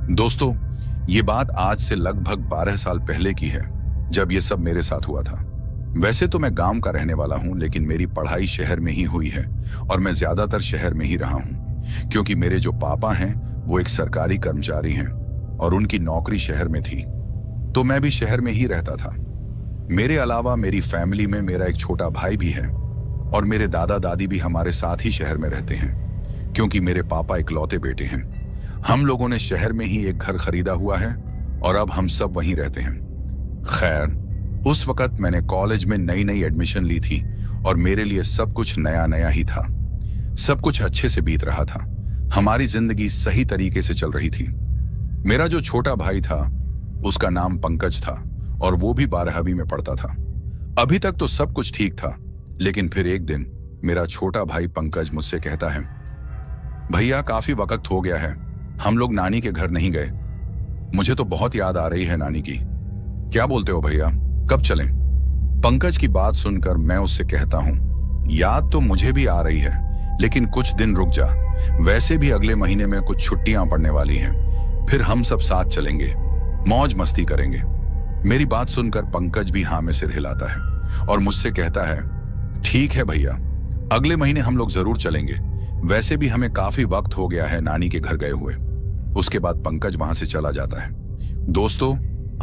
दोस्तों, ये बात आज से लगभग 12 साल पहले की है, जब ये सब मेरे साथ हुआ था। वैसे तो मैं गांव का रहने वाला हूं, लेकिन मेरी पढ़ाई शहर में ही हुई है और मैं ज्यादातर शहर में ही रहा हूं, क्योंकि मेरे जो पापा हैं वो एक सरकारी कर्मचारी हैं और उनकी नौकरी शहर में थी, तो मैं भी शहर में ही रहता था। मेरे अलावा मेरी फैमिली में मेरा एक छोटा भाई भी है और मेरे दादा दादी भी हमारे साथ ही शहर में रहते हैं, क्योंकि मेरे पापा इकलौते बेटे हैं। हम लोगों ने शहर में ही एक घर खरीदा हुआ है और अब हम सब वहीं रहते हैं। खैर, उस वक्त मैंने कॉलेज में नई नई एडमिशन ली थी और मेरे लिए सब कुछ नया नया ही था। सब कुछ अच्छे से बीत रहा था, हमारी जिंदगी सही तरीके से चल रही थी। मेरा जो छोटा भाई था उसका नाम पंकज था और वो भी 12वीं में पढ़ता था। अभी तक तो सब कुछ ठीक था, लेकिन फिर एक दिन मेरा छोटा भाई पंकज मुझसे कहता है, भैया काफी वक्त हो गया है, हम लोग नानी के घर नहीं गए। मुझे तो बहुत याद आ रही है नानी की। क्या बोलते हो भैया, कब चलें? पंकज की बात सुनकर मैं उससे कहता हूं, याद तो मुझे भी आ रही है, लेकिन कुछ दिन रुक जा। वैसे भी अगले महीने में कुछ छुट्टियां पड़ने वाली हैं, फिर हम सब साथ चलेंगे, मौज मस्ती करेंगे। मेरी बात सुनकर पंकज भी हाँ में सिर हिलाता है और मुझसे कहता है, ठीक है भैया, अगले महीने हम लोग जरूर चलेंगे। वैसे भी हमें काफी वक्त हो गया है नानी के घर गए हुए। उसके बाद पंकज वहां से चला जाता है। दोस्तों,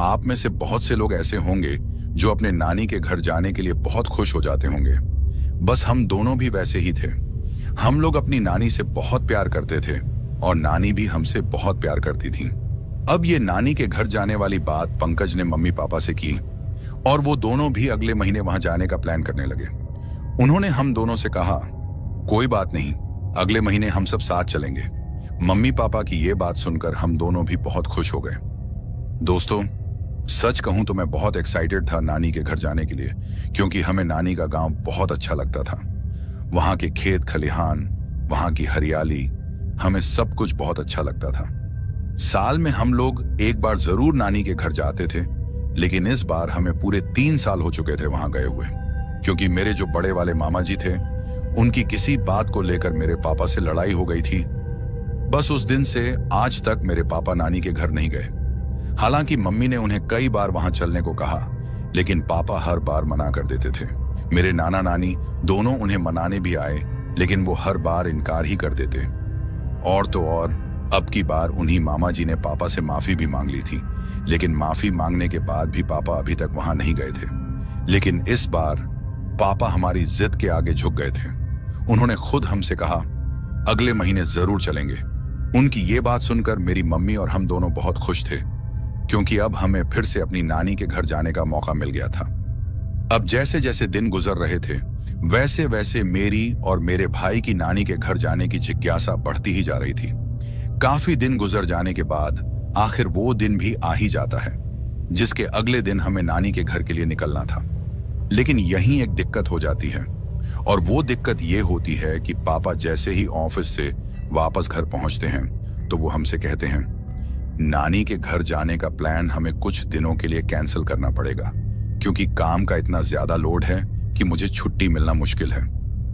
आप में से बहुत से लोग ऐसे होंगे जो अपने नानी के घर जाने के लिए बहुत खुश हो जाते होंगे। बस हम दोनों भी वैसे ही थे। हम लोग अपनी नानी से बहुत प्यार करते थे और नानी भी हमसे बहुत प्यार करती थी। अब ये नानी के घर जाने वाली बात पंकज ने मम्मी पापा से की और वो दोनों भी अगले महीने वहां जाने का प्लान करने लगे। उन्होंने हम दोनों से कहा, कोई बात नहीं, अगले महीने हम सब साथ चलेंगे। मम्मी पापा की ये बात सुनकर हम दोनों भी बहुत खुश हो गए। दोस्तों, सच कहूं तो मैं बहुत एक्साइटेड था नानी के घर जाने के लिए, क्योंकि हमें नानी का गांव बहुत अच्छा लगता था। वहां के खेत खलिहान, वहां की हरियाली, हमें सब कुछ बहुत अच्छा लगता था। साल में हम लोग एक बार जरूर नानी के घर जाते थे, लेकिन इस बार हमें पूरे 3 साल हो चुके थे वहां गए हुए, क्योंकि मेरे जो बड़े वाले मामा जी थे उनकी किसी बात को लेकर मेरे पापा से लड़ाई हो गई थी। बस उस दिन से आज तक मेरे पापा नानी के घर नहीं गए। हालांकि मम्मी ने उन्हें कई बार वहां चलने को कहा, लेकिन पापा हर बार मना कर देते थे। मेरे नाना नानी दोनों उन्हें मनाने भी आए, लेकिन वो हर बार इनकार ही कर देते। और तो और, अब की बार उन्हीं मामा जी ने पापा से माफी भी मांग ली थी, लेकिन माफी मांगने के बाद भी पापा अभी तक वहां नहीं गए थे। लेकिन इस बार पापा हमारी जिद के आगे झुक गए थे। उन्होंने खुद हमसे कहा, अगले महीने जरूर चलेंगे। उनकी ये बात सुनकर मेरी मम्मी और हम दोनों बहुत खुश थे, क्योंकि अब हमें फिर से अपनी नानी के घर जाने का मौका मिल गया था। अब जैसे जैसे दिन गुजर रहे थे, वैसे वैसे मेरी और मेरे भाई की नानी के घर जाने की जिज्ञासा बढ़ती ही जा रही थी। काफी दिन गुजर जाने के बाद आखिर वो दिन भी आ ही जाता है, जिसके अगले दिन हमें नानी के घर के लिए निकलना था। लेकिन यहीं एक दिक्कत हो जाती है, और वो दिक्कत ये होती है कि पापा जैसे ही ऑफिस से वापस घर पहुंचते हैं तो वो हमसे कहते हैं, नानी के घर जाने का प्लान हमें कुछ दिनों के लिए कैंसिल करना पड़ेगा, क्योंकि काम का इतना ज्यादा लोड है कि मुझे छुट्टी मिलना मुश्किल है।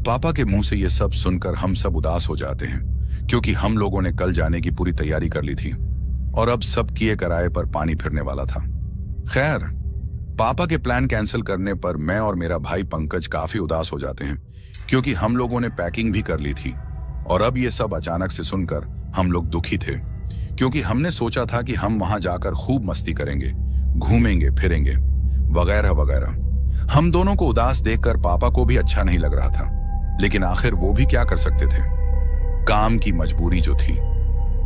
पापा के मुंह से ये सब सुनकर हम सब उदास हो जाते हैं, क्योंकि हम लोगों ने कल जाने की पूरी तैयारी कर ली थी और अब सब किए कराए पर पानी फिरने वाला था। खैर, पापा के प्लान कैंसिल करने पर मैं और मेरा भाई पंकज काफी उदास हो जाते हैं, क्योंकि हम लोगों ने पैकिंग भी कर ली थी। और अब ये सब अचानक से सुनकर हम लोग दुखी थे, क्योंकि हमने सोचा था कि हम वहां जाकर खूब मस्ती करेंगे, घूमेंगे फिरेंगे वगैरह वगैरह। हम दोनों को उदास देखकर पापा को भी अच्छा नहीं लग रहा था, लेकिन आखिर वो भी क्या कर सकते थे, काम की मजबूरी जो थी।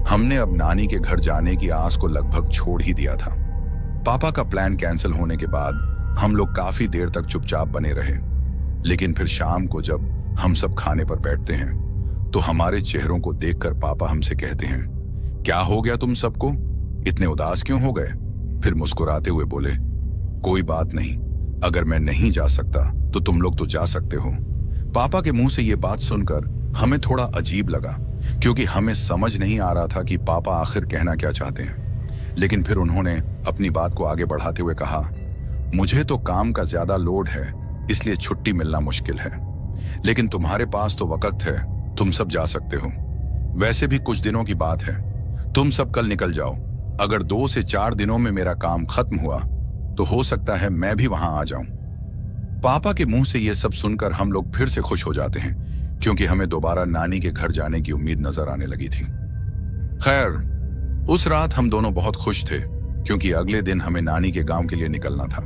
हमने अब नानी के घर जाने की आस को लगभग छोड़ ही दिया था। पापा का प्लान कैंसिल होने के बाद हम लोग काफी देर तक चुपचाप बने रहे, लेकिन फिर शाम को जब हम सब खाने पर बैठते हैं तो हमारे चेहरों को देखकर पापा हमसे कहते हैं, क्या हो गया तुम सबको, इतने उदास क्यों हो गए? फिर मुस्कुराते हुए बोले, कोई बात नहीं, अगर मैं नहीं जा सकता तो तुम लोग तो जा सकते हो। पापा के मुंह से ये बात सुनकर हमें थोड़ा अजीब लगा, क्योंकि हमें समझ नहीं आ रहा था कि पापा आखिर कहना क्या चाहते हैं। लेकिन फिर उन्होंने अपनी बात को आगे बढ़ाते हुए कहा, मुझे तो काम का ज्यादा लोड है, इसलिए छुट्टी मिलना मुश्किल है, लेकिन तुम्हारे पास तो वक्त है, तुम सब जा सकते हो। वैसे भी कुछ दिनों की बात है, तुम सब कल निकल जाओ, अगर 2 से 4 दिनों में मेरा काम खत्म हुआ तो हो सकता है मैं भी वहां आ जाऊं। पापा के मुंह से यह सब सुनकर हम लोग फिर से खुश हो जाते हैं, क्योंकि हमें दोबारा नानी के घर जाने की उम्मीद नजर आने लगी थी। खैर, उस रात हम दोनों बहुत खुश थे, क्योंकि अगले दिन हमें नानी के गांव के लिए निकलना था।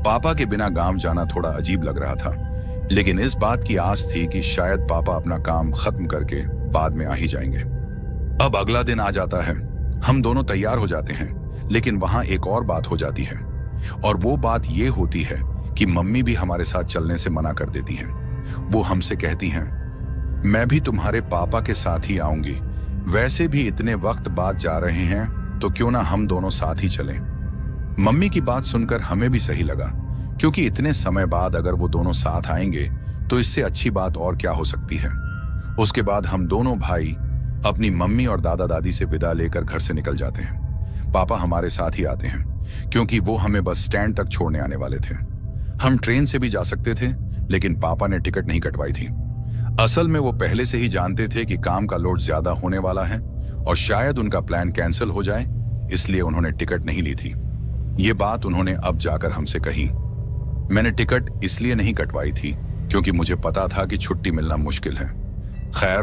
पापा के बिना गांव जाना थोड़ा अजीब लग रहा था, लेकिन इस बात की आस थी कि शायद पापा अपना काम खत्म करके बाद में आ ही जाएंगे। अब अगला दिन आ जाता है, हम दोनों तैयार हो जाते हैं, लेकिन वहां एक और बात हो जाती है, और वो बात ये होती है कि मम्मी भी हमारे साथ चलने से मना कर देती हैं। वो हमसे कहती हैं, मैं भी तुम्हारे पापा के साथ ही आऊंगी, वैसे भी इतने वक्त बाद जा रहे हैं तो क्यों ना हम दोनों साथ ही चलें। मम्मी की बात सुनकर हमें भी सही लगा, क्योंकि इतने समय बाद अगर वो दोनों साथ आएंगे तो इससे अच्छी बात और क्या हो सकती है। उसके बाद हम दोनों भाई अपनी मम्मी और दादा दादी से विदा लेकर घर से निकल जाते हैं। पापा हमारे साथ ही आते हैं, क्योंकि वो हमें बस स्टैंड तक छोड़ने आने वाले थे। हम ट्रेन से भी जा सकते थे, लेकिन पापा ने टिकट नहीं कटवाई थी। असल में वो पहले से ही जानते थे कि काम का लोड ज्यादा होने वाला है और शायद उनका प्लान कैंसिल हो जाए, इसलिए उन्होंने टिकट नहीं ली थी। ये बात उन्होंने अब जाकर हमसे कही। मैंने टिकट इसलिए नहीं कटवाई थी क्योंकि मुझे पता था कि छुट्टी मिलना मुश्किल है। खैर,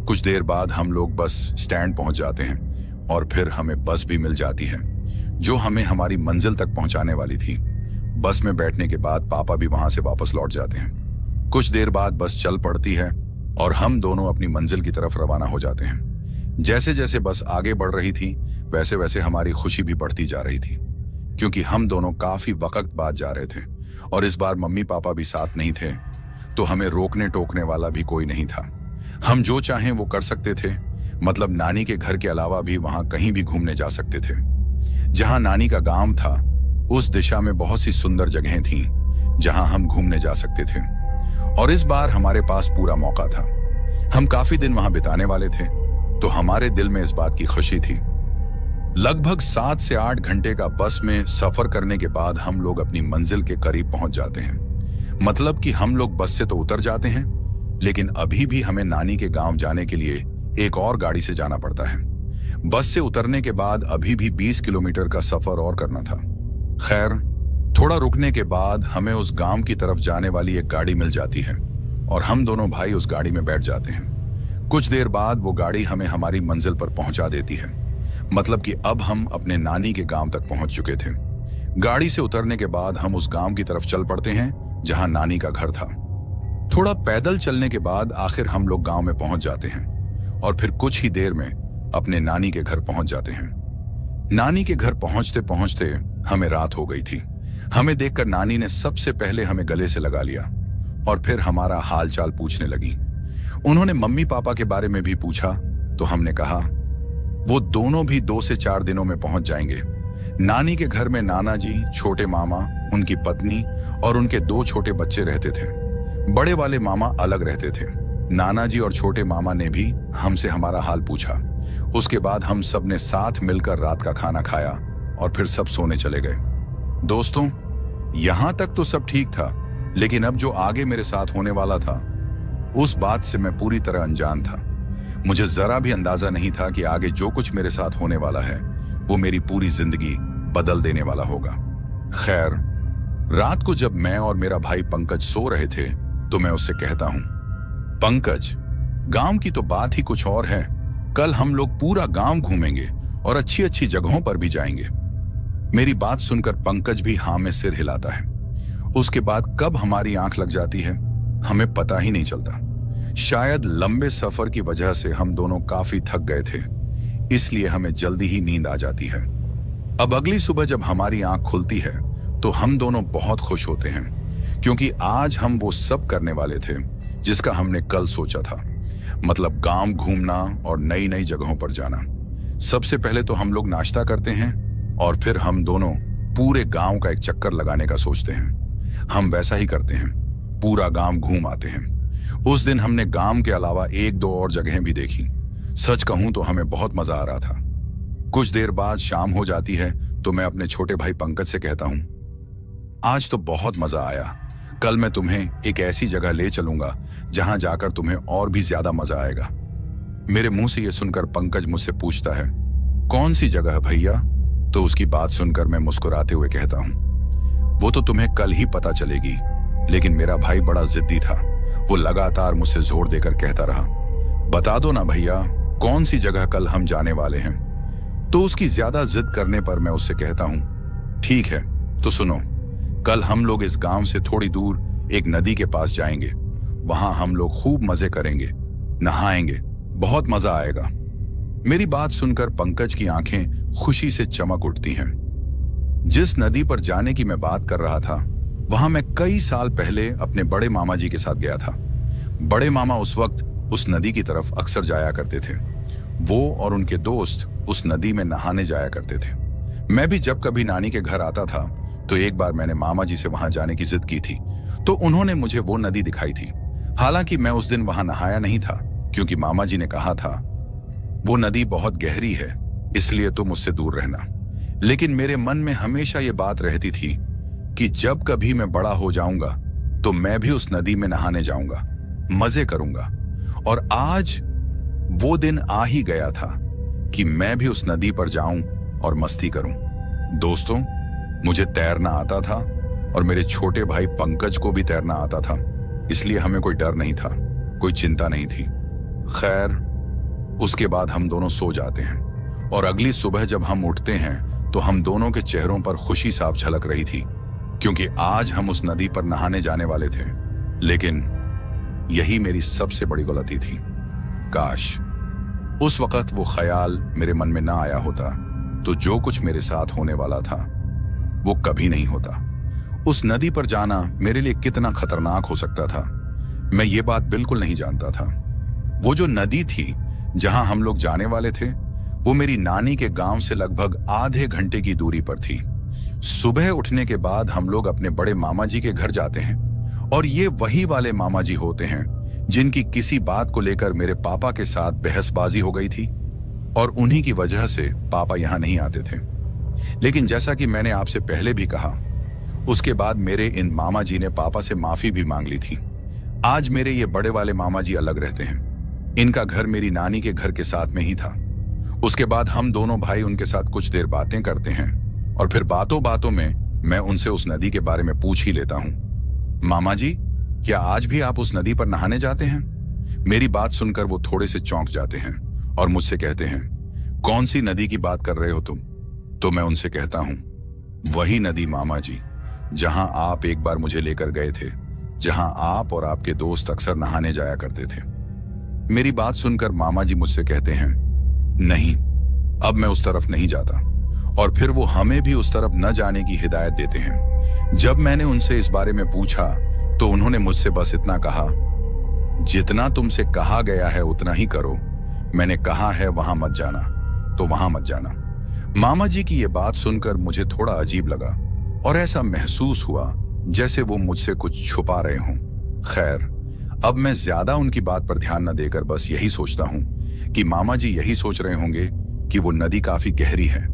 कुछ देर बाद हम लोग बस स्टैंड पहुंच जाते हैं और फिर हमें बस भी मिल जाती है, जो हमें हमारी मंजिल तक पहुंचाने वाली थी। बस में बैठने के बाद पापा भी वहां से वापस लौट जाते हैं। कुछ देर बाद बस चल पड़ती है और हम दोनों अपनी मंजिल की तरफ रवाना हो जाते हैं। जैसे जैसे बस आगे बढ़ रही थी, वैसे वैसे हमारी खुशी भी बढ़ती जा रही थी, क्योंकि हम दोनों काफी वक्त बाद जा रहे थे और इस बार मम्मी पापा भी साथ नहीं थे, तो हमें रोकने टोकने वाला भी कोई नहीं था। हम जो चाहें वो कर सकते थे, मतलब नानी के घर के अलावा भी वहां कहीं भी घूमने जा सकते थे। जहां नानी का गांव था, उस दिशा में बहुत सी सुंदर जगहें थीं जहां हम घूमने जा सकते थे, और इस बार हमारे पास पूरा मौका था। हम काफी दिन वहां बिताने वाले थे, तो हमारे दिल में इस बात की खुशी थी। लगभग 7 से 8 घंटे का बस में सफर करने के बाद हम लोग अपनी मंजिल के करीब पहुंच जाते हैं। मतलब कि हम लोग बस से तो उतर जाते हैं, लेकिन अभी भी हमें नानी के गांव जाने के लिए एक और गाड़ी से जाना पड़ता है। बस से उतरने के बाद अभी भी 20 किलोमीटर का सफर और करना था। खैर, थोड़ा रुकने के बाद हमें उस गांव की तरफ जाने वाली एक गाड़ी मिल जाती है और हम दोनों भाई उस गाड़ी में बैठ जाते हैं। कुछ देर बाद वो गाड़ी हमें हमारी मंजिल पर पहुंचा देती है। मतलब कि अब हम अपने नानी के गांव तक पहुंच चुके थे। गाड़ी से उतरने के बाद हम उस गांव की तरफ चल पड़ते हैं जहां नानी का घर था। थोड़ा पैदल चलने के बाद आखिर हम लोग गांव में पहुंच जाते हैं और फिर कुछ ही देर में अपने नानी के घर पहुंच जाते हैं। नानी के घर पहुंचते पहुंचते हमें रात हो गई थी। हमें देखकर नानी ने सबसे पहले हमें गले से लगा लिया और फिर हमारा हालचाल पूछने लगी। उन्होंने मम्मी पापा के बारे में भी पूछा, तो हमने कहा वो दोनों भी 2 से 4 दिनों में पहुंच जाएंगे। नानी के घर में नाना जी, छोटे मामा, उनकी पत्नी और उनके 2 छोटे बच्चे रहते थे। बड़े वाले मामा अलग रहते थे। नाना जी और छोटे मामा ने भी हमसे हमारा हाल पूछा। उसके बाद हम सब ने साथ मिलकर रात का खाना खाया और फिर सब सोने चले गए। दोस्तों, यहां तक तो सब ठीक था, लेकिन अब जो आगे मेरे साथ होने वाला था, उस बात से मैं पूरी तरह अनजान था। मुझे जरा भी अंदाजा नहीं था कि आगे जो कुछ मेरे साथ होने वाला है वो मेरी पूरी जिंदगी बदल देने वाला होगा। खैर, रात को जब मैं और मेरा भाई पंकज सो रहे थे, तो मैं उससे कहता हूं, पंकज, गांव की तो बात ही कुछ और है। कल हम लोग पूरा गांव घूमेंगे और अच्छी अच्छी जगहों पर भी जाएंगे। मेरी बात सुनकर पंकज भी हाँ में सिर हिलाता है। उसके बाद कब हमारी आंख लग जाती है हमें पता ही नहीं चलता। शायद लंबे सफर की वजह से हम दोनों काफी थक गए थे, इसलिए हमें जल्दी ही नींद आ जाती है। अब अगली सुबह जब हमारी आंख खुलती है तो हम दोनों बहुत खुश होते हैं, क्योंकि आज हम वो सब करने वाले थे जिसका हमने कल सोचा था। मतलब गांव घूमना और नई नई जगहों पर जाना। सबसे पहले तो हम लोग नाश्ता करते हैं और फिर हम दोनों पूरे गांव का एक चक्कर लगाने का सोचते हैं। हम वैसा ही करते हैं, पूरा गांव घूम आते हैं। उस दिन हमने गांव के अलावा 1-2 और जगहें भी देखी। सच कहूं तो हमें बहुत मजा आ रहा था। कुछ देर बाद शाम हो जाती है तो मैं अपने छोटे भाई पंकज से कहता हूं, आज तो बहुत मजा आया। कल मैं तुम्हें एक ऐसी जगह ले चलूंगा जहां जाकर तुम्हें और भी ज्यादा मजा आएगा। मेरे मुंह से यह सुनकर पंकज मुझसे पूछता है, कौन सी जगह भैया? तो उसकी बात सुनकर मैं मुस्कुराते हुए कहता हूं, वो तो तुम्हें कल ही पता चलेगी। लेकिन मेरा भाई बड़ा जिद्दी था। वो लगातार मुझसे जोर देकर कहता रहा, बता दो ना भैया, कौन सी जगह कल हम जाने वाले हैं। तो उसकी ज्यादा जिद करने पर मैं उससे कहता हूं, ठीक है तो सुनो, कल हम लोग इस गांव से थोड़ी दूर एक नदी के पास जाएंगे। वहां हम लोग खूब मजे करेंगे, नहाएंगे, बहुत मजा आएगा। मेरी बात सुनकर पंकज की आंखें खुशी से चमक उठती हैं। जिस नदी पर जाने की मैं बात कर रहा था, वहां मैं कई साल पहले अपने बड़े मामा जी के साथ गया था। बड़े मामा उस वक्त उस नदी की तरफ अक्सर जाया करते थे। वो और उनके दोस्त उस नदी में नहाने जाया करते थे। मैं भी जब कभी नानी के घर आता था तो एक बार मैंने मामा जी से वहां जाने की जिद की थी, तो उन्होंने मुझे वो नदी दिखाई थी। हालांकि मैं उस दिन वहां नहाया नहीं था, क्योंकि मामा जी ने कहा था वो नदी बहुत गहरी है, इसलिए तुम उससे दूर रहना। लेकिन मेरे मन में हमेशा ये बात रहती थी कि जब कभी मैं बड़ा हो जाऊंगा तो मैं भी उस नदी में नहाने जाऊंगा, मजे करूंगा। और आज वो दिन आ ही गया था कि मैं भी उस नदी पर जाऊं और मस्ती करूं। दोस्तों, मुझे तैरना आता था और मेरे छोटे भाई पंकज को भी तैरना आता था, इसलिए हमें कोई डर नहीं था, कोई चिंता नहीं थी। खैर, उसके बाद हम दोनों सो जाते हैं और अगली सुबह जब हम उठते हैं तो हम दोनों के चेहरों पर खुशी साफ झलक रही थी, क्योंकि आज हम उस नदी पर नहाने जाने वाले थे। लेकिन यही मेरी सबसे बड़ी गलती थी। काश उस वक्त वो ख्याल मेरे मन में ना आया होता तो जो कुछ मेरे साथ होने वाला था वो कभी नहीं होता। उस नदी पर जाना मेरे लिए कितना खतरनाक हो सकता था, मैं ये बात बिल्कुल नहीं जानता था। वो जो नदी थी जहां हम लोग जाने वाले थे, वो मेरी नानी के गांव से लगभग आधे घंटे की दूरी पर थी। सुबह उठने के बाद हम लोग अपने बड़े मामा जी के घर जाते हैं, और ये वही वाले मामा जी होते हैं जिनकी किसी बात को लेकर मेरे पापा के साथ बहसबाजी हो गई थी, और उन्हीं की वजह से पापा यहां नहीं आते थे। लेकिन जैसा कि मैंने आपसे पहले भी कहा, उसके बाद मेरे इन मामा जी ने पापा से माफी भी मांग ली थी। आज मेरे ये बड़े वाले मामा जी अलग रहते हैं। इनका घर मेरी नानी के घर के साथ में ही था। उसके बाद हम दोनों भाई उनके साथ कुछ देर बातें करते हैं, और फिर बातों बातों में मैं उनसे उस नदी के बारे में पूछ ही लेता हूं। मामा जी, क्या आज भी आप उस नदी पर नहाने जाते हैं? मेरी बात सुनकर वो थोड़े से चौंक जाते हैं और मुझसे कहते हैं, कौन सी नदी की बात कर रहे हो तुम? तो मैं उनसे कहता हूं, वही नदी मामा जी, जहां आप एक बार मुझे लेकर गए थे, जहां आप और आपके दोस्त अक्सर नहाने जाया करते थे। मेरी बात सुनकर मामा जी मुझसे कहते हैं, नहीं, अब मैं उस तरफ नहीं जाता। और फिर वो हमें भी उस तरफ न जाने की हिदायत देते हैं। जब मैंने उनसे इस बारे में पूछा तो उन्होंने मुझसे बस इतना कहा, जितना तुमसे कहा गया है उतना ही करो। मैंने कहा है वहां मत जाना तो वहां मत जाना। मामा जी की ये बात सुनकर मुझे थोड़ा अजीब लगा, और ऐसा महसूस हुआ जैसे वो मुझसे कुछ छुपा रहे हों। खैर, अब मैं ज्यादा उनकी बात पर ध्यान न देकर बस यही सोचता हूं कि मामा जी यही सोच रहे होंगे कि वो नदी काफी गहरी है,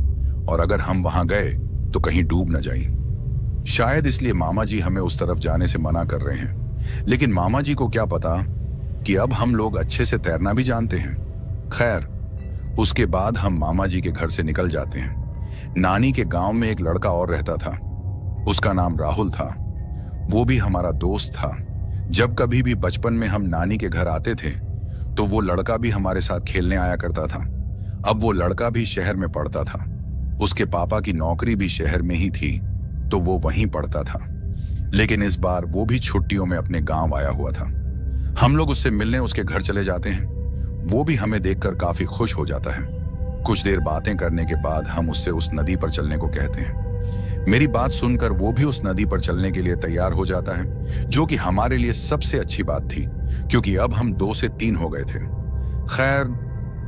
और अगर हम वहां गए तो कहीं डूब न जाएं। शायद इसलिए मामा जी हमें उस तरफ जाने से मना कर रहे हैं। लेकिन मामा जी को क्या पता कि अब हम लोग अच्छे से तैरना भी जानते हैं। खैर, उसके बाद हम मामा जी के घर से निकल जाते हैं। नानी के गांव में एक लड़का और रहता था, उसका नाम राहुल था। वो भी हमारा दोस्त था। जब कभी भी बचपन में हम नानी के घर आते थे तो वो लड़का भी हमारे साथ खेलने आया करता था। अब वो लड़का भी शहर में पढ़ता था। उसके पापा की नौकरी भी शहर में ही थी, तो वो वहीं पढ़ता था। लेकिन इस बार वो भी छुट्टियों में अपने गांव आया हुआ था। हम लोग उससे मिलने उसके घर चले जाते हैं। वो भी हमें देखकर काफी खुश हो जाता है। कुछ देर बातें करने के बाद हम उससे उस नदी पर चलने को कहते हैं। मेरी बात सुनकर वो भी उस नदी पर चलने के लिए तैयार हो जाता है, जो कि हमारे लिए सबसे अच्छी बात थी, क्योंकि अब हम 2 से 3 हो गए थे। खैर,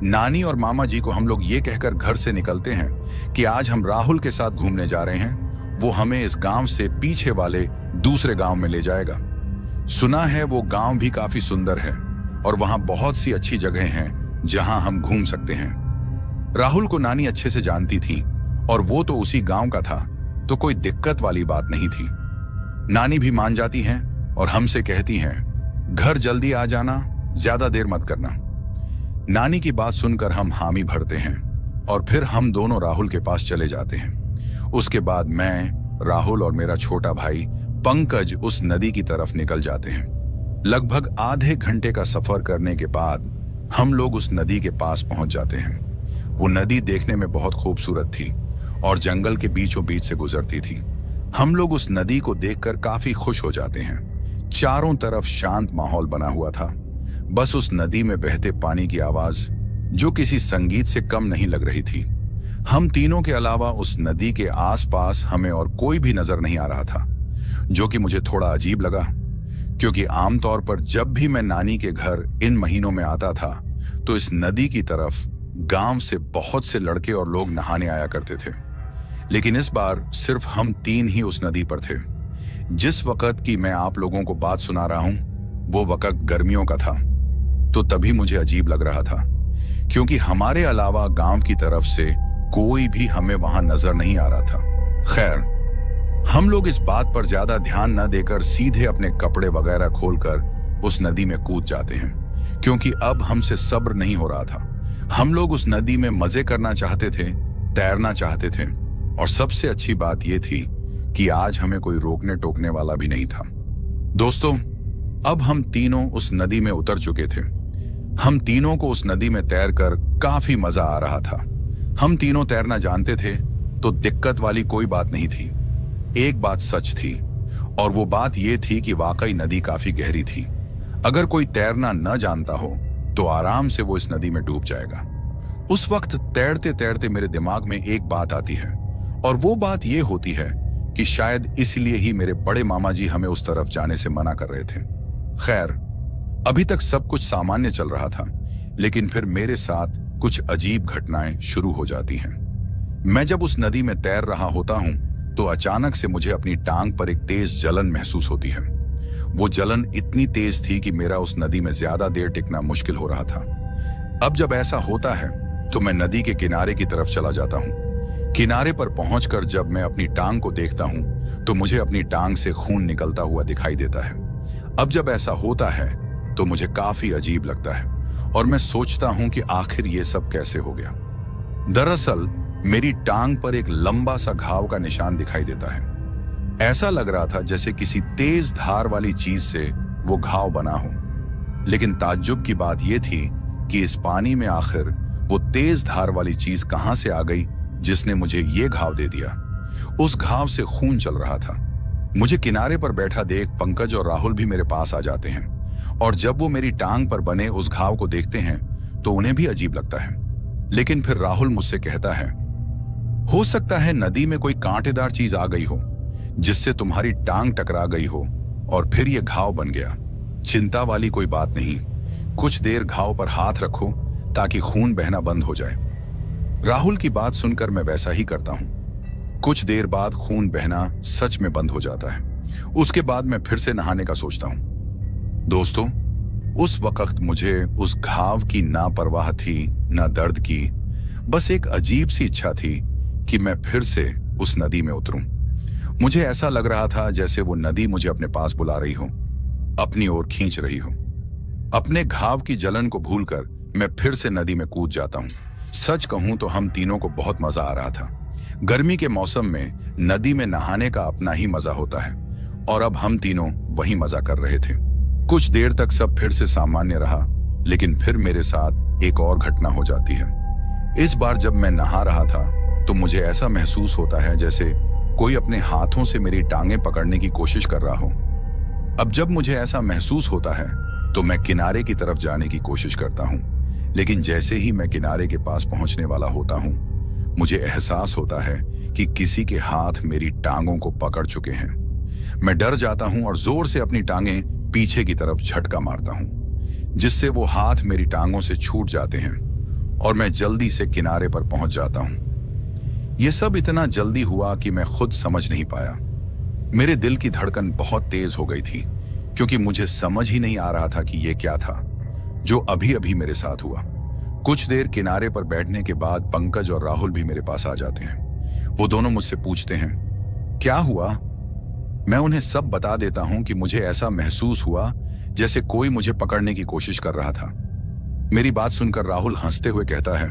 नानी और मामा जी को हम लोग ये कहकर घर से निकलते हैं कि आज हम राहुल के साथ घूमने जा रहे हैं। वो हमें इस गांव से पीछे वाले दूसरे गांव में ले जाएगा। सुना है वो गांव भी काफी सुंदर है और वहां बहुत सी अच्छी जगह हैं जहां हम घूम सकते हैं। राहुल को नानी अच्छे से जानती थी और वो तो उसी गांव का था, तो कोई दिक्कत वाली बात नहीं थी। नानी भी मान जाती हैं और हमसे कहती हैं, घर जल्दी आ जाना, ज्यादा देर मत करना। नानी की बात सुनकर हम हामी भरते हैं और फिर हम दोनों राहुल के पास चले जाते हैं। उसके बाद मैं, राहुल और मेरा छोटा भाई पंकज उस नदी की तरफ निकल जाते हैं। लगभग आधे घंटे का सफर करने के बाद हम लोग उस नदी के पास पहुंच जाते हैं। वो नदी देखने में बहुत खूबसूरत थी और जंगल के बीचों बीच से गुजरती थी। हम लोग उस नदी को देखकर काफी खुश हो जाते हैं। चारों तरफ शांत माहौल बना हुआ था। बस उस नदी में बहते पानी की आवाज जो किसी संगीत से कम नहीं लग रही थी। हम तीनों के अलावा उस नदी के आसपास हमें और कोई भी नजर नहीं आ रहा था, जो कि मुझे थोड़ा अजीब लगा, क्योंकि आमतौर पर जब भी मैं नानी के घर इन महीनों में आता था तो इस नदी की तरफ गांव से बहुत से लड़के और लोग नहाने आया करते थे। लेकिन इस बार सिर्फ हम तीन ही उस नदी पर थे। जिस वक्त की मैं आप लोगों को बात सुना रहा हूं वो वक्त गर्मियों का था, तो तभी मुझे अजीब लग रहा था, क्योंकि हमारे अलावा गांव की तरफ से कोई भी हमें वहां नजर नहीं आ रहा था। खैर, हम लोग इस बात पर ज्यादा ध्यान न देकर सीधे अपने कपड़े वगैरह खोलकर उस नदी में कूद जाते हैं, क्योंकि अब हमसे सब्र नहीं हो रहा था। हम लोग उस नदी में मजे करना चाहते थे, तैरना चाहते थे, और सबसे अच्छी बात यह थी कि आज हमें कोई रोकने टोकने वाला भी नहीं था। दोस्तों, अब हम तीनों उस नदी में उतर चुके थे। हम तीनों को उस नदी में तैरकर काफी मजा आ रहा था। हम तीनों तैरना जानते थे, तो दिक्कत वाली कोई बात नहीं थी। एक बात सच थी, और वो बात यह थी कि वाकई नदी काफी गहरी थी। अगर कोई तैरना न जानता हो तो आराम से वो इस नदी में डूब जाएगा। उस वक्त तैरते तैरते मेरे दिमाग में एक बात आती है, और वो बात यह होती है कि शायद इसलिए ही मेरे बड़े मामा जी हमें उस तरफ जाने से मना कर रहे थे। खैर, अभी तक सब कुछ सामान्य चल रहा था, लेकिन फिर मेरे साथ कुछ अजीब घटनाएं शुरू हो जाती हैं। मैं जब उस नदी में तैर रहा होता हूं तो अचानक से मुझे अपनी टांग पर एक तेज जलन महसूस होती है। वो जलन इतनी तेज थी कि मेरा उस नदी में ज्यादा देर टिकना मुश्किल हो रहा था। अब जब ऐसा होता है तो मैं नदी के किनारे की तरफ चला जाता हूँ। किनारे पर पहुंचकर जब मैं अपनी टांग को देखता हूँ तो मुझे अपनी टांग से खून निकलता हुआ दिखाई देता है। अब जब ऐसा होता है तो मुझे काफी अजीब लगता है, और मैं सोचता हूँ कि आखिर ये सब कैसे हो गया। दरअसल मेरी टांग पर एक लंबा सा घाव का निशान दिखाई देता है। ऐसा लग रहा था जैसे किसी तेज धार वाली चीज से वो घाव बना हो। लेकिन ताज्जुब की बात यह थी कि इस पानी में आखिर वो तेज धार वाली चीज कहां से आ गई जिसने मुझे ये घाव दे दिया। उस घाव से खून चल रहा था। मुझे किनारे पर बैठा देख पंकज और राहुल भी मेरे पास आ जाते हैं, और जब वो मेरी टांग पर बने उस घाव को देखते हैं तो उन्हें भी अजीब लगता है। लेकिन फिर राहुल मुझसे कहता है, हो सकता है नदी में कोई कांटेदार चीज आ गई हो जिससे तुम्हारी टांग टकरा गई हो और फिर यह घाव बन गया। चिंता वाली कोई बात नहीं, कुछ देर घाव पर हाथ रखो ताकि खून बहना बंद हो जाए। राहुल की बात सुनकर मैं वैसा ही करता हूं। कुछ देर बाद खून बहना सच में बंद हो जाता है। उसके बाद मैं फिर से नहाने का सोचता हूं। दोस्तों, उस वक्त मुझे उस घाव की ना परवाह थी ना दर्द की, बस एक अजीब सी इच्छा थी कि मैं फिर से उस नदी में उतरूं। मुझे ऐसा लग रहा था जैसे वो नदी मुझे अपने पास बुला रही हो, अपनी ओर खींच रही हो। अपने घाव की जलन को भूलकर मैं फिर से नदी में कूद जाता हूं। सच कहूं तो हम तीनों को बहुत मजा आ रहा था। गर्मी के मौसम में नदी में नहाने का अपना ही मजा होता है, और अब हम तीनों वही मजा कर रहे थे। कुछ देर तक सब फिर से सामान्य रहा, लेकिन फिर मेरे साथ एक और घटना हो जाती है। इस बार जब मैं नहा रहा था तो मुझे ऐसा महसूस होता है जैसे कोई अपने हाथों से मेरी टांगें पकड़ने की कोशिश कर रहा हो। अब जब मुझे ऐसा महसूस होता है तो मैं किनारे की तरफ जाने की कोशिश करता हूं, लेकिन जैसे ही मैं किनारे के पास पहुंचने वाला होता हूं, मुझे एहसास होता है कि किसी के हाथ मेरी टांगों को पकड़ चुके हैं। मैं डर जाता हूं और जोर से अपनी टांगें पीछे की तरफ झटका मारता हूं, जिससे वो हाथ मेरी टांगों से छूट जाते हैं और मैं जल्दी से किनारे पर पहुंच जाता हूं। यह सब इतना जल्दी हुआ कि मैं खुद समझ नहीं पाया। मेरे दिल की धड़कन बहुत तेज हो गई थी, क्योंकि मुझे समझ ही नहीं आ रहा था कि यह क्या था जो अभी अभी मेरे साथ हुआ। कुछ देर किनारे पर बैठने के बाद पंकज और राहुल भी मेरे पास आ जाते हैं। वो दोनों मुझसे पूछते हैं, क्या हुआ? मैं उन्हें सब बता देता हूं कि मुझे ऐसा महसूस हुआ जैसे कोई मुझे पकड़ने की कोशिश कर रहा था। मेरी बात सुनकर राहुल हंसते हुए कहता है,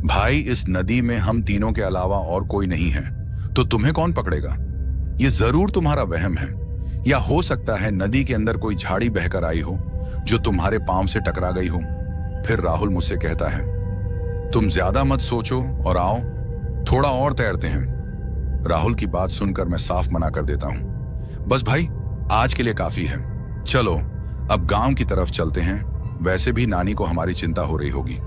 भाई इस नदी में हम तीनों के अलावा और कोई नहीं है, तो तुम्हें कौन पकड़ेगा? ये जरूर तुम्हारा वहम है, या हो सकता है नदी के अंदर कोई झाड़ी बहकर आई हो जो तुम्हारे पांव से टकरा गई हो। फिर राहुल मुझसे कहता है, तुम ज्यादा मत सोचो और आओ, थोड़ा और तैरते हैं। राहुल की बात सुनकर मैं साफ मना कर देता हूं, बस भाई आज के लिए काफी है, चलो अब गांव की तरफ चलते हैं, वैसे भी नानी को हमारी चिंता हो रही होगी।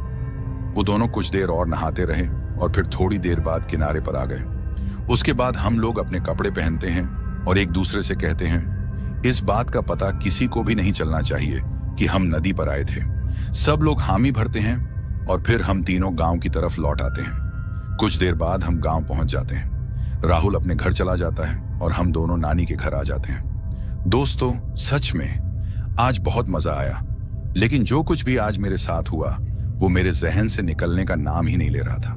वो दोनों कुछ देर और नहाते रहे और फिर थोड़ी देर बाद किनारे पर आ गए। उसके बाद हम लोग अपने कपड़े पहनते हैं और एक दूसरे से कहते हैं, इस बात का पता किसी को भी नहीं चलना चाहिए कि हम नदी पर आए थे। सब लोग हामी भरते हैं और फिर हम तीनों गांव की तरफ लौट आते हैं। कुछ देर बाद हम गांव पहुंच जाते हैं। राहुल अपने घर चला जाता है और हम दोनों नानी के घर आ जाते हैं। दोस्तों, सच में आज बहुत मजा आया, लेकिन जो कुछ भी आज मेरे साथ हुआ वो मेरे जहन से निकलने का नाम ही नहीं ले रहा था।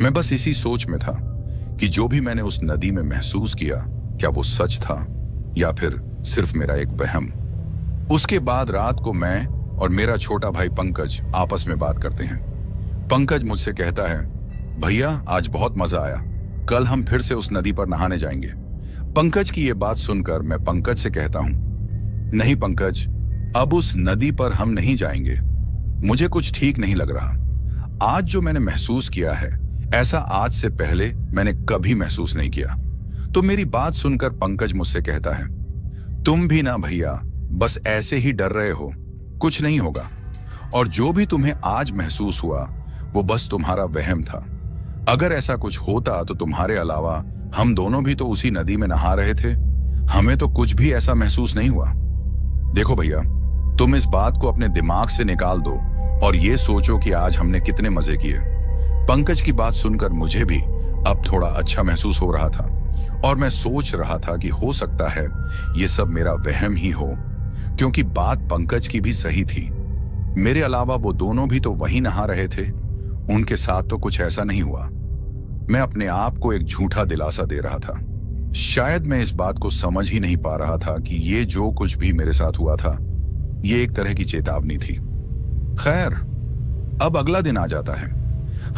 मैं बस इसी सोच में था कि जो भी मैंने उस नदी में महसूस किया, क्या वो सच था या फिर सिर्फ मेरा एक वहम। उसके बाद रात को मैं और मेरा छोटा भाई पंकज आपस में बात करते हैं। पंकज मुझसे कहता है, भैया आज बहुत मजा आया, कल हम फिर से उस नदी पर नहाने जाएंगे। पंकज की ये बात सुनकर मैं पंकज से कहता हूं, नहीं पंकज, अब उस नदी पर हम नहीं जाएंगे, मुझे कुछ ठीक नहीं लग रहा। आज जो मैंने महसूस किया है, ऐसा आज से पहले मैंने कभी महसूस नहीं किया। तो मेरी बात सुनकर पंकज मुझसे कहता है, तुम भी ना भैया, बस ऐसे ही डर रहे हो, कुछ नहीं होगा। और जो भी तुम्हें आज महसूस हुआ वो बस तुम्हारा वहम था। अगर ऐसा कुछ होता तो तुम्हारे अलावा हम दोनों भी तो उसी नदी में नहा रहे थे, हमें तो कुछ भी ऐसा महसूस नहीं हुआ। देखो भैया, तुम इस बात को अपने दिमाग से निकाल दो और ये सोचो कि आज हमने कितने मजे किए। पंकज की बात सुनकर मुझे भी अब थोड़ा अच्छा महसूस हो रहा था और मैं सोच रहा था कि हो सकता है ये सब मेरा वहम ही हो, क्योंकि बात पंकज की भी सही थी। मेरे अलावा वो दोनों भी तो वहीं नहा रहे थे, उनके साथ तो कुछ ऐसा नहीं हुआ। मैं अपने आप को एक झूठा दिलासा दे रहा था। शायद मैं इस बात को समझ ही नहीं पा रहा था कि ये जो कुछ भी मेरे साथ हुआ था, ये एक तरह की चेतावनी थी। खैर, अब अगला दिन आ जाता है।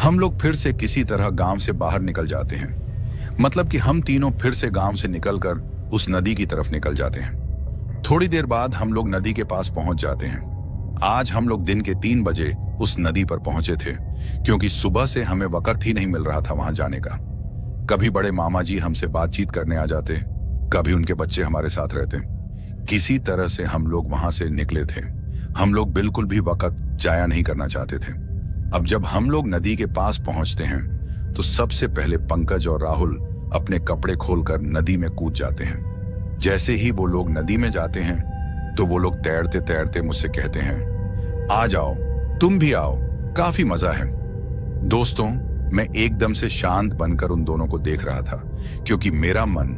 हम लोग फिर से किसी तरह गांव से बाहर निकल जाते हैं। मतलब कि हम तीनों फिर से गांव से निकलकर उस नदी की तरफ निकल जाते हैं। थोड़ी देर बाद हम लोग नदी के पास पहुंच जाते हैं। आज हम लोग दिन के 3 बजे उस नदी पर पहुंचे थे, क्योंकि सुबह से हमें वक्त ही नहीं मिल रहा था वहां जाने का। कभी बड़े मामा जी हमसे बातचीत करने आ जाते, कभी उनके बच्चे हमारे साथ रहते। किसी तरह से हम लोग वहां से निकले थे। हम लोग बिल्कुल भी वक्त जाया नहीं करना चाहते थे। अब जब हम लोग नदी के पास पहुंचते हैं तो सबसे पहले पंकज और राहुल अपने कपड़े खोलकर नदी में कूद जाते हैं। जैसे ही वो लोग नदी में जाते हैं तो वो लोग तैरते तैरते मुझसे कहते हैं, आ जाओ, तुम भी आओ, काफी मजा है। दोस्तों, मैं एकदम से शांत बनकर उन दोनों को देख रहा था, क्योंकि मेरा मन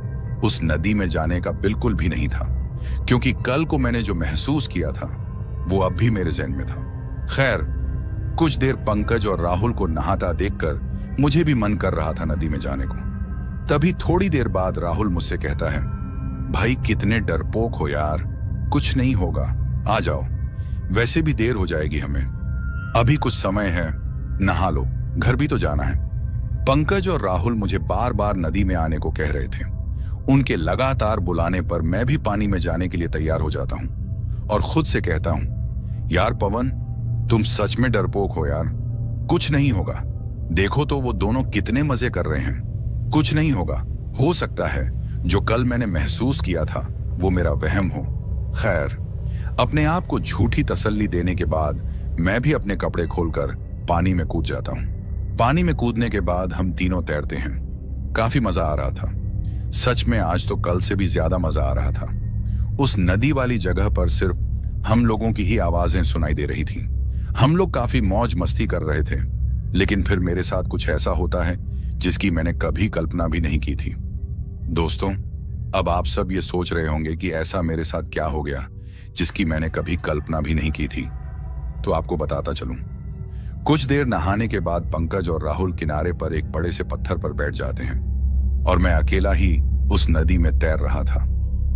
उस नदी में जाने का बिल्कुल भी नहीं था, क्योंकि कल को मैंने जो महसूस किया था वो अब भी मेरे जहन में था। खैर, कुछ देर पंकज और राहुल को नहाता देखकर मुझे भी मन कर रहा था नदी में जाने को। तभी थोड़ी देर बाद राहुल मुझसे कहता है, भाई कितने डरपोक हो यार, कुछ नहीं होगा, आ जाओ, वैसे भी देर हो जाएगी हमें, अभी कुछ समय है, नहा लो, घर भी तो जाना है। पंकज और राहुल मुझे बार बार नदी में आने को कह रहे थे। उनके लगातार बुलाने पर मैं भी पानी में जाने के लिए तैयार हो जाता हूं और खुद से कहता हूं, यार पवन, तुम सच में डरपोक हो यार, कुछ नहीं होगा, देखो तो वो दोनों कितने मजे कर रहे हैं, कुछ नहीं होगा, हो सकता है जो कल मैंने महसूस किया था वो मेरा वहम हो। खैर, अपने आप को झूठी तसल्ली देने के बाद मैं भी अपने कपड़े खोलकर पानी में कूद जाता हूं। पानी में कूदने के बाद हम तीनों तैरते हैं। काफी मजा आ रहा था। सच में आज तो कल से भी ज्यादा मजा आ रहा था। उस नदी वाली जगह पर सिर्फ हम लोगों की ही आवाजें सुनाई दे रही थीं। हम लोग काफी मौज मस्ती कर रहे थे, लेकिन फिर मेरे साथ कुछ ऐसा होता है जिसकी मैंने कभी कल्पना भी नहीं की थी। दोस्तों, अब आप सब ये सोच रहे होंगे कि ऐसा मेरे साथ क्या हो गया जिसकी मैंने कभी कल्पना भी नहीं की थी। तो आपको बताता चलूं। कुछ देर नहाने के बाद पंकज और राहुल किनारे पर एक बड़े से पत्थर पर बैठ जाते हैं और मैं अकेला ही उस नदी में तैर रहा था।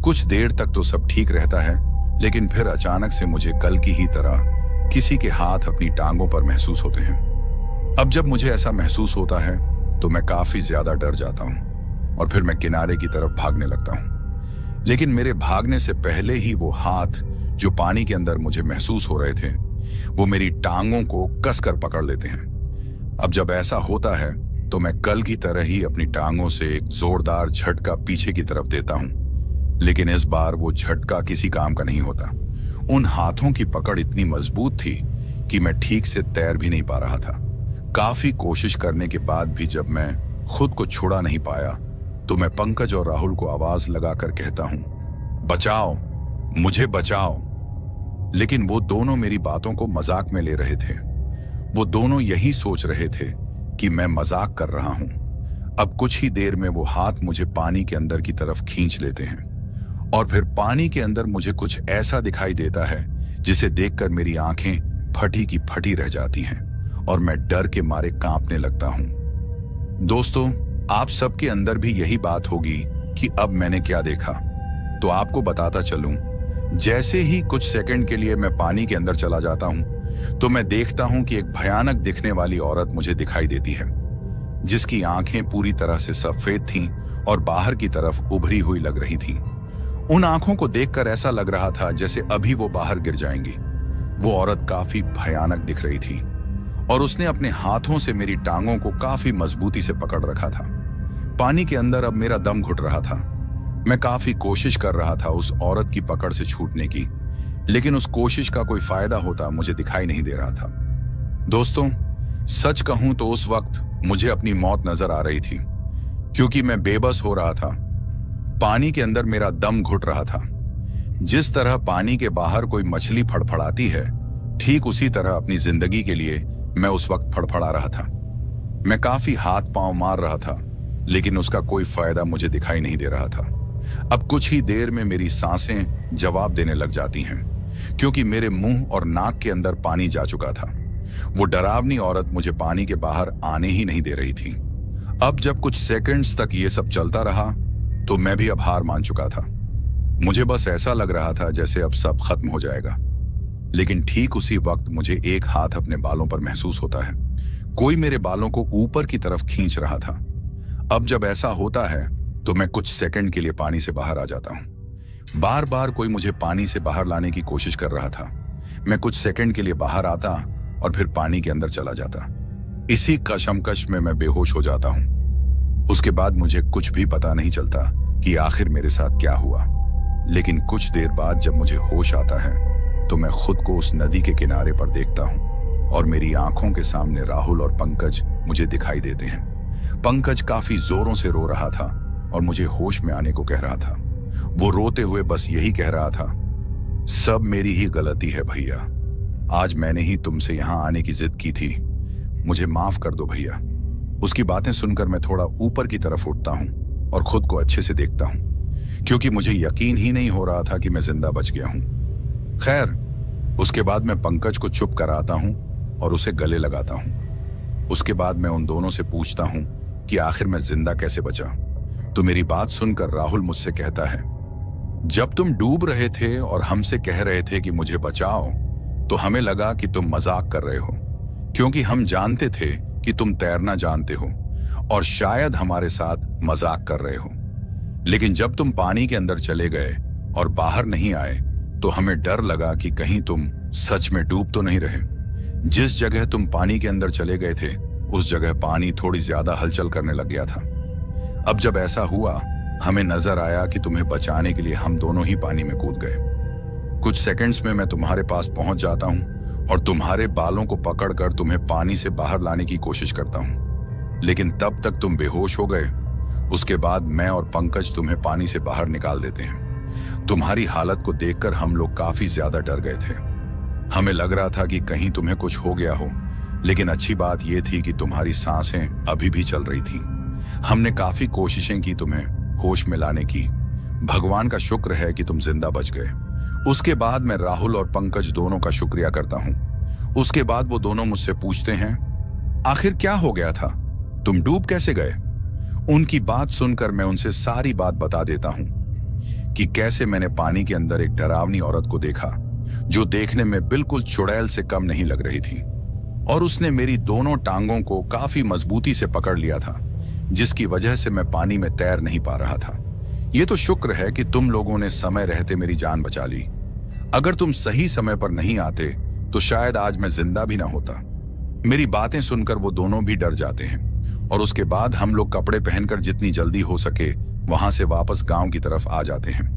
कुछ देर तक तो सब ठीक रहता है, लेकिन फिर अचानक से मुझे कल की ही तरह किसी के हाथ अपनी टांगों पर महसूस होते हैं। अब जब मुझे ऐसा महसूस होता है तो मैं काफी ज्यादा डर जाता हूं और फिर मैं किनारे की तरफ भागने लगता हूं। लेकिन मेरे भागने से पहले ही वो हाथ जो पानी के अंदर मुझे महसूस हो रहे थे, वो मेरी टांगों को कसकर पकड़ लेते हैं। अब जब ऐसा होता है तो मैं कल की तरह ही अपनी टांगों से एक जोरदार झटका पीछे की तरफ देता हूं, लेकिन इस बार वो झटका किसी काम का नहीं होता। उन हाथों की पकड़ इतनी मजबूत थी कि मैं ठीक से तैर भी नहीं पा रहा था। काफी कोशिश करने के बाद भी जब मैं खुद को छुड़ा नहीं पाया तो मैं पंकज और राहुल को आवाज लगाकर कहता हूं, बचाओ, मुझे बचाओ। लेकिन वो दोनों मेरी बातों को मजाक में ले रहे थे। वो दोनों यही सोच रहे थे कि मैं मजाक कर रहा हूं। अब कुछ ही देर में वो हाथ मुझे पानी के अंदर की तरफ खींच लेते हैं और फिर पानी के अंदर मुझे कुछ ऐसा दिखाई देता है जिसे देखकर मेरी आंखें फटी की फटी रह जाती हैं और मैं डर के मारे कांपने लगता हूं। दोस्तों, आप सबके अंदर भी यही बात होगी कि अब मैंने क्या देखा। तो आपको बताता चलूं, जैसे ही कुछ सेकंड के लिए मैं पानी के अंदर चला जाता हूं तो मैं देखता हूं कि एक भयानक दिखने वाली औरत मुझे दिखाई देती है, जिसकी आंखें पूरी तरह से सफेद थीं और बाहर की तरफ उभरी हुई लग रही थीं। उन आंखों को देखकर ऐसा लग रहा था जैसे अभी वो बाहर गिर जाएंगी। वो औरत काफी भयानक दिख रही थी और उसने अपने हाथों से मेरी टांगों को काफी मजबूती से पकड़ रखा था। पानी के अंदर अब मेरा दम घुट रहा था। मैं काफी कोशिश कर रहा था उस औरत की पकड़ से छूटने की, लेकिन उस कोशिश का कोई फायदा होता मुझे दिखाई नहीं दे रहा था। दोस्तों, सच कहूं तो उस वक्त मुझे अपनी मौत नजर आ रही थी, क्योंकि मैं बेबस हो रहा था। पानी के अंदर मेरा दम घुट रहा था। जिस तरह पानी के बाहर कोई मछली फड़फड़ाती है, ठीक उसी तरह अपनी जिंदगी के लिए मैं उस वक्त फड़फड़ा रहा था। मैं काफी हाथ पांव मार रहा था, लेकिन उसका कोई फायदा मुझे दिखाई नहीं दे रहा था। अब कुछ ही देर में मेरी सांसें जवाब देने लग जाती हैं, क्योंकि मेरे मुंह और नाक के अंदर पानी जा चुका था। वो डरावनी औरत मुझे पानी के बाहर आने ही नहीं दे रही थी। अब जब कुछ सेकंड्स तक ये सब चलता रहा तो मैं भी अब हार मान चुका था। मुझे बस ऐसा लग रहा था जैसे अब सब खत्म हो जाएगा। लेकिन ठीक उसी वक्त मुझे एक हाथ अपने बालों पर महसूस होता है। कोई मेरे बालों को ऊपर की तरफ खींच रहा था। अब जब ऐसा होता है तो मैं कुछ सेकंड के लिए पानी से बाहर आ जाता हूं। बार बार कोई मुझे पानी से बाहर लाने की कोशिश कर रहा था। मैं कुछ सेकंड के लिए बाहर आता और फिर पानी के अंदर चला जाता। इसी कशमकश में मैं बेहोश हो जाता हूं। उसके बाद मुझे कुछ भी पता नहीं चलता कि आखिर मेरे साथ क्या हुआ। लेकिन कुछ देर बाद जब मुझे होश आता है तो मैं खुद को उस नदी के किनारे पर देखता हूं और मेरी आंखों के सामने राहुल और पंकज मुझे दिखाई देते हैं। पंकज काफी जोरों से रो रहा था और मुझे होश में आने को कह रहा था। वो रोते हुए बस यही कह रहा था, सब मेरी ही गलती है भैया। आज मैंने ही तुमसे यहां आने की जिद की थी, मुझे माफ कर दो भैया। उसकी बातें सुनकर मैं थोड़ा ऊपर की तरफ उठता हूं और खुद को अच्छे से देखता हूं, क्योंकि मुझे यकीन ही नहीं हो रहा था कि मैं जिंदा बच गया हूं। खैर, उसके बाद मैं पंकज को चुप कराता हूं और उसे गले लगाता हूं। उसके बाद मैं उन दोनों से पूछता हूं कि आखिर मैं जिंदा कैसे बचा। तो मेरी बात सुनकर राहुल मुझसे कहता है, जब तुम डूब रहे थे और हमसे कह रहे थे कि मुझे बचाओ, तो हमें लगा कि तुम मजाक कर रहे हो, क्योंकि हम जानते थे कि तुम तैरना जानते हो और शायद हमारे साथ मजाक कर रहे हो। लेकिन जब तुम पानी के अंदर चले गए और बाहर नहीं आए तो हमें डर लगा कि कहीं तुम सच में डूब तो नहीं रहे। जिस जगह तुम पानी के अंदर चले गए थे उस जगह पानी थोड़ी ज्यादा हलचल करने लग गया था। अब जब ऐसा हुआ, हमें नजर आया कि तुम्हें बचाने के लिए हम दोनों ही पानी में कूद गए। कुछ सेकंड्स में मैं तुम्हारे पास पहुंच जाता हूं और तुम्हारे बालों को पकड़कर तुम्हें पानी से बाहर लाने की कोशिश करता हूं, लेकिन तब तक तुम बेहोश हो गए। उसके बाद मैं और पंकज तुम्हें पानी से बाहर निकाल देते हैं। तुम्हारी हालत को देखकर हम लोग काफी ज्यादा डर गए थे। हमें लग रहा था कि कहीं तुम्हें कुछ हो गया हो, लेकिन अच्छी बात यह थी कि तुम्हारी सांसें अभी भी चल रही थीं। हमने काफी कोशिशें की तुम्हें होश में लाने की। भगवान का शुक्र है कि तुम जिंदा बच गए। उसके बाद मैं राहुल और पंकज दोनों का शुक्रिया करता हूं। उसके बाद वो दोनों मुझसे पूछते हैं, आखिर क्या हो गया था, तुम डूब कैसे गए। उनकी बात सुनकर मैं उनसे सारी बात बता देता हूं कि कैसे मैंने पानी के अंदर एक डरावनी औरत को देखा जो देखने में बिल्कुल चुड़ैल से कम नहीं लग रही थी। और उसने मेरी दोनों टांगों को काफी मजबूती से पकड़ लिया था, जिसकी वजह से मैं पानी में तैर नहीं पा रहा था। ये तो शुक्र है कि तुम लोगों ने समय रहते मेरी जान बचा ली। अगर तुम सही समय पर नहीं आते तो शायद आज मैं जिंदा भी ना होता। मेरी बातें सुनकर वो दोनों भी डर जाते हैं और उसके बाद हम लोग कपड़े पहनकर जितनी जल्दी हो सके वहां से वापस गांव की तरफ आ जाते हैं।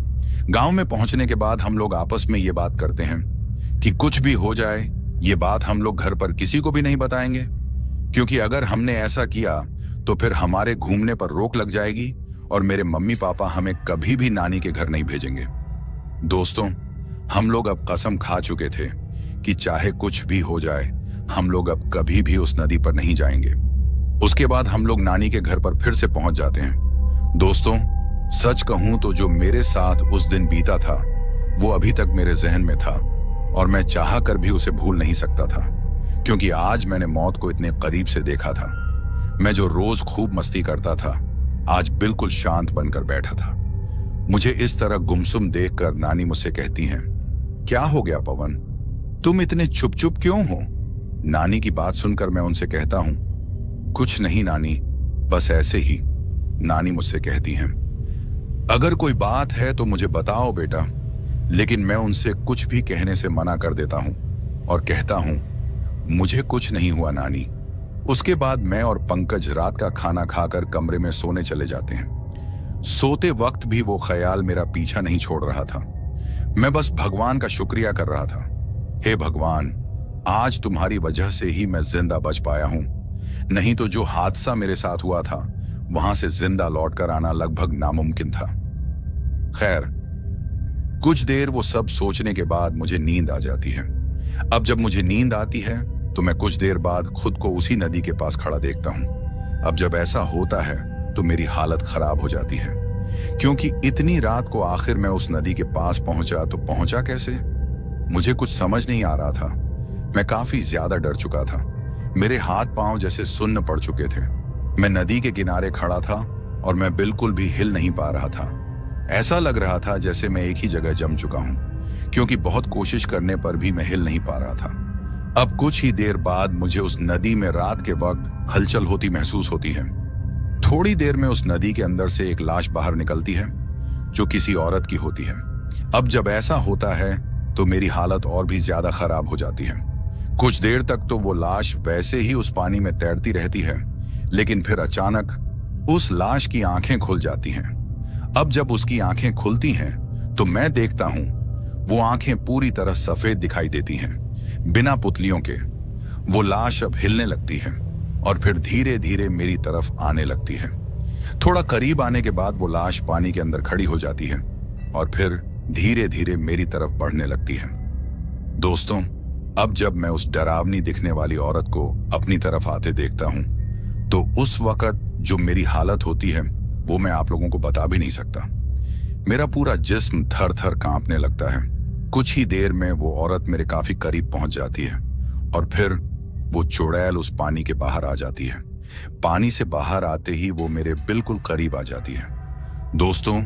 गांव में पहुंचने के बाद हम लोग आपस में ये बात करते हैं कि कुछ भी हो जाए ये बात हम लोग घर पर किसी को भी नहीं बताएंगे, क्योंकि अगर हमने ऐसा किया तो फिर हमारे घूमने पर रोक लग जाएगी और मेरे मम्मी पापा हमें कभी भी नानी के घर नहीं भेजेंगे। दोस्तों, हम लोग अब कसम खा चुके थे कि चाहे कुछ भी हो जाए हम लोग अब कभी भी उस नदी पर नहीं जाएंगे। उसके बाद हम लोग नानी के घर पर फिर से पहुंच जाते हैं। दोस्तों, सच कहूं तो जो मेरे साथ उस दिन बीता था वो अभी तक मेरे जहन में था और मैं चाह कर भी उसे भूल नहीं सकता था, क्योंकि आज मैंने मौत को इतने करीब से देखा था। मैं जो रोज खूब मस्ती करता था आज बिल्कुल शांत बनकर बैठा था। मुझे इस तरह गुमसुम देखकर नानी मुझसे कहती हैं, क्या हो गया पवन, तुम इतने चुप चुप क्यों हो? नानी की बात सुनकर मैं उनसे कहता हूं, कुछ नहीं नानी, बस ऐसे ही। नानी मुझसे कहती हैं, अगर कोई बात है तो मुझे बताओ बेटा, लेकिन मैं उनसे कुछ भी कहने से मना कर देता हूं और कहता हूं, मुझे कुछ नहीं हुआ नानी। उसके बाद मैं और पंकज रात का खाना खाकर कमरे में सोने चले जाते हैं। सोते वक्त भी वो ख्याल मेरा पीछा नहीं छोड़ रहा था। मैं बस भगवान का शुक्रिया कर रहा था, हे भगवान, आज तुम्हारी वजह से ही मैं जिंदा बच पाया हूं, नहीं तो जो हादसा मेरे साथ हुआ था वहां से जिंदा लौटकर आना लगभग नामुमकिन था। खैर, कुछ देर वो सब सोचने के बाद मुझे नींद आ जाती है। अब जब मुझे नींद आती है तो मैं कुछ देर बाद खुद को उसी नदी के पास खड़ा देखता हूं। अब जब ऐसा होता है तो मेरी हालत खराब हो जाती है, क्योंकि इतनी रात को आखिर मैं उस नदी के पास पहुंचा तो पहुंचा कैसे? मुझे कुछ समझ नहीं आ रहा था। मैं काफी ज्यादा डर चुका था। मेरे हाथ पांव जैसे सुन्न पड़ चुके थे। मैं नदी के किनारे खड़ा था और मैं बिल्कुल भी हिल नहीं पा रहा था। ऐसा लग रहा था जैसे मैं एक ही जगह जम चुका हूं, क्योंकि बहुत कोशिश करने पर भी मैं हिल नहीं पा रहा था। अब कुछ ही देर बाद मुझे उस नदी में रात के वक्त हलचल होती महसूस होती है। थोड़ी देर में उस नदी के अंदर से एक लाश बाहर निकलती है जो किसी औरत की होती है। अब जब ऐसा होता है तो मेरी हालत और भी ज्यादा खराब हो जाती है। कुछ देर तक तो वो लाश वैसे ही उस पानी में तैरती रहती है, लेकिन फिर अचानक उस लाश की आंखें खुल जाती हैं। अब जब उसकी आंखें खुलती हैं तो मैं देखता हूं वो आंखें पूरी तरह सफेद दिखाई देती हैं, बिना पुतलियों के। वो लाश अब हिलने लगती है और फिर धीरे धीरे मेरी तरफ आने लगती है। थोड़ा करीब आने के बाद वो लाश पानी के अंदर खड़ी हो जाती है और फिर धीरे धीरे मेरी तरफ बढ़ने लगती है। दोस्तों, अब जब मैं उस डरावनी दिखने वाली औरत को अपनी तरफ आते देखता हूं तो उस वक्त जो मेरी हालत होती है वो मैं आप लोगों को बता भी नहीं सकता। मेरा पूरा जिस्म थर थर कांपने लगता है। कुछ ही देर में वो औरत मेरे काफी करीब पहुंच जाती है और फिर वो चुड़ैल उस पानी के बाहर आ जाती है। पानी से बाहर आते ही वो मेरे बिल्कुल करीब आ जाती है। दोस्तों,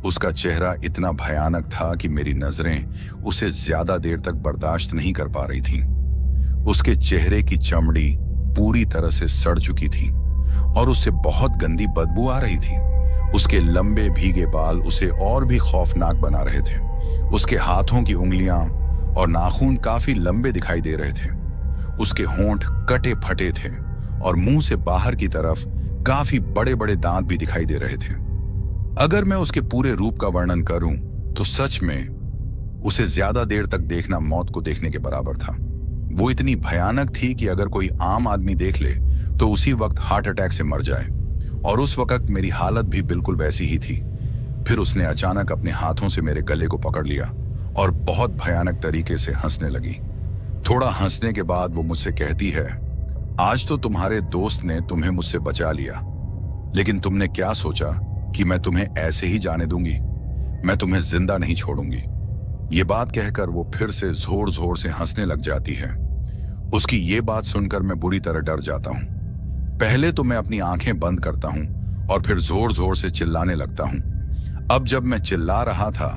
उसका चेहरा इतना भयानक था कि मेरी नजरें उसे ज्यादा देर तक बर्दाश्त नहीं कर पा रही थीं। उसके चेहरे की चमड़ी पूरी तरह से सड़ चुकी थी और उससे बहुत गंदी बदबू आ रही थी। उसके लंबे भीगे बाल उसे और भी खौफनाक बना रहे थे। उसके हाथों की उंगलियां और नाखून काफी लंबे दिखाई दे रहे थे। उसके होंठ कटे फटे थे और मुंह से बाहर की तरफ काफी बड़े बड़े दांत भी दिखाई दे रहे थे। अगर मैं उसके पूरे रूप का वर्णन करूं तो सच में उसे ज्यादा देर तक देखना मौत को देखने के बराबर था। वो इतनी भयानक थी कि अगर कोई आम आदमी देख ले तो उसी वक्त हार्ट अटैक से मर जाए, और उस वक्त मेरी हालत भी बिल्कुल वैसी ही थी। फिर उसने अचानक अपने हाथों से मेरे गले को पकड़ लिया और बहुत भयानक तरीके से हंसने लगी। थोड़ा हंसने के बाद वो मुझसे कहती है, आज तो तुम्हारे दोस्त ने तुम्हें मुझसे बचा लिया, लेकिन तुमने क्या सोचा कि मैं तुम्हें ऐसे ही जाने दूंगी? मैं तुम्हें जिंदा नहीं छोड़ूंगी। ये बात कहकर वो फिर से जोर जोर से हंसने लग जाती है। उसकी ये बात सुनकर मैं बुरी तरह डर जाता हूं। पहले तो मैं अपनी आंखें बंद करता हूं और फिर जोर जोर से चिल्लाने लगता हूं। अब जब मैं चिल्ला रहा था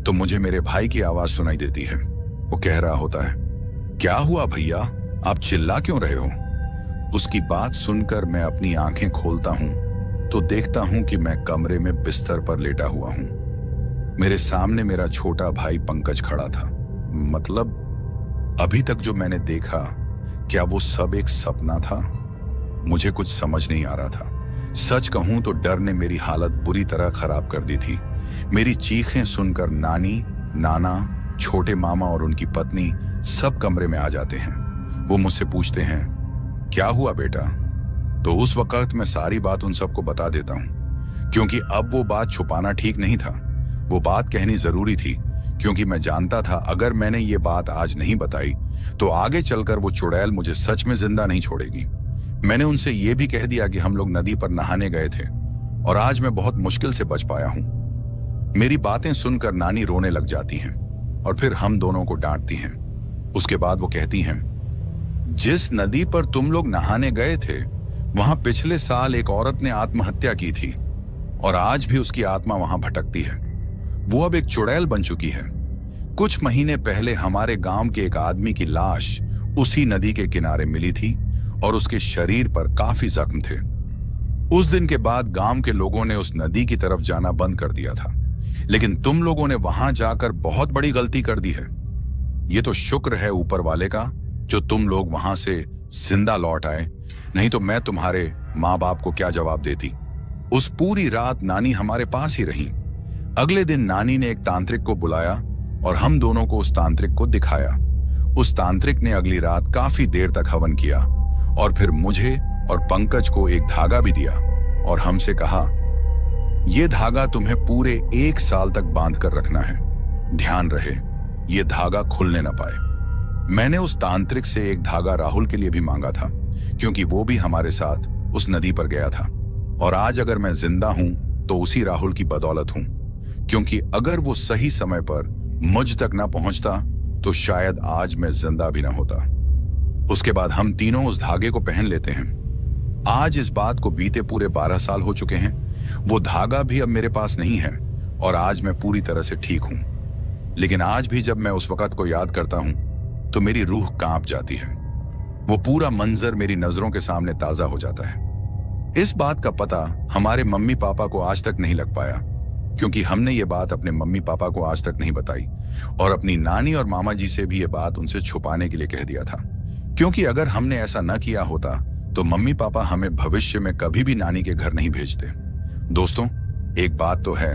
तो मुझे मेरे भाई की आवाज सुनाई देती है। वो कह रहा होता है, क्या हुआ भैया, आप चिल्ला क्यों रहे हो? उसकी बात सुनकर मैं अपनी आंखें खोलता हूं तो देखता हूं कि मैं कमरे में बिस्तर पर लेटा हुआ हूं। मेरे सामने मेरा छोटा भाई पंकज खड़ा था। मतलब अभी तक जो मैंने देखा, क्या वो सब एक सपना था? मुझे कुछ समझ नहीं आ रहा था। सच कहूं तो डर ने मेरी हालत बुरी तरह खराब कर दी थी। मेरी चीखें सुनकर नानी, नाना, छोटे मामा और उनकी पत्नी सब कमरे में आ जाते हैं। वो मुझसे पूछते हैं, क्या हुआ बेटा? तो उस वक्त मैं सारी बात उन सबको बता देता हूं, क्योंकि अब वो बात छुपाना ठीक नहीं था। वो बात कहनी जरूरी थी, क्योंकि मैं जानता था अगर मैंने ये बात आज नहीं बताई तो आगे चलकर वो चुड़ैल मुझे सच में जिंदा नहीं छोड़ेगी। मैंने उनसे ये भी कह दिया कि हम लोग नदी पर नहाने गए थे और आज मैं बहुत मुश्किल से बच पाया हूं। मेरी बातें सुनकर नानी रोने लग जाती हैं और फिर हम दोनों को डांटती हैं। उसके बाद वो कहती हैं, जिस नदी पर तुम लोग नहाने गए थे वहां पिछले साल एक औरत ने आत्महत्या की थी और आज भी उसकी आत्मा वहां भटकती है। वो अब एक चुड़ैल बन चुकी है। कुछ महीने पहले हमारे गांव के एक आदमी की लाश उसी नदी के किनारे मिली थी और उसके शरीर पर काफी जख्म थे। उस दिन के बाद गांव के लोगों ने उस नदी की तरफ जाना बंद कर दिया था, लेकिन तुम लोगों ने वहां जाकर बहुत बड़ी गलती कर दी है। ये तो शुक्र है ऊपर वाले का जो तुम लोग वहां से जिंदा लौट आए, नहीं तो मैं तुम्हारे माँ बाप को क्या जवाब देती। उस पूरी रात नानी हमारे पास ही रही। अगले दिन नानी ने एक तांत्रिक को बुलाया और हम दोनों को उस तांत्रिक को दिखाया। उस तांत्रिक ने अगली रात काफी देर तक हवन किया और फिर मुझे और पंकज को एक धागा भी दिया और हमसे कहा, यह धागा तुम्हें पूरे 1 साल तक बांध कर रखना है। ध्यान रहे ये धागा खुलने न पाए। मैंने उस तांत्रिक से एक धागा राहुल के लिए भी मांगा था, क्योंकि वो भी हमारे साथ उस नदी पर गया था। और आज अगर मैं जिंदा हूं तो उसी राहुल की बदौलत हूं, क्योंकि अगर वो सही समय पर मुझ तक ना पहुंचता तो शायद आज मैं जिंदा भी ना होता। उसके बाद हम तीनों उस धागे को पहन लेते हैं। आज इस बात को बीते पूरे 12 साल हो चुके हैं। वो धागा भी अब मेरे पास नहीं है और आज मैं पूरी तरह से ठीक हूं। लेकिन आज भी जब मैं उस वक्त को याद करता हूं तो मेरी रूह कांप जाती है। वो पूरा मंजर मेरी नजरों के सामने ताजा हो जाता है। इस बात का पता हमारे मम्मी पापा को आज तक नहीं लग पाया, क्योंकि हमने ये बात अपने मम्मी पापा को आज तक नहीं बताई और अपनी नानी और मामा जी से भी ये बात उनसे छुपाने के लिए कह दिया था, क्योंकि अगर हमने ऐसा न किया होता तो मम्मी पापा हमें भविष्य में कभी भी नानी के घर नहीं भेजते। दोस्तों, एक बात तो है,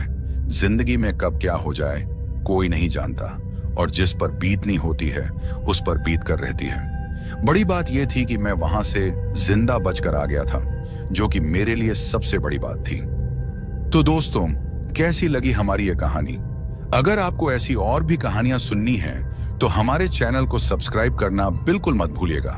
जिंदगी में कब क्या हो जाए कोई नहीं जानता, और जिस पर बीतनी होती है उस पर बीत कर रहती है। बड़ी बात यह थी कि मैं वहां से जिंदा बचकर आ गया था, जो कि मेरे लिए सबसे बड़ी बात थी। तो दोस्तों, कैसी लगी हमारी ये कहानी? अगर आपको ऐसी और भी कहानियां सुननी हैं तो हमारे चैनल को सब्सक्राइब करना बिल्कुल मत भूलिएगा।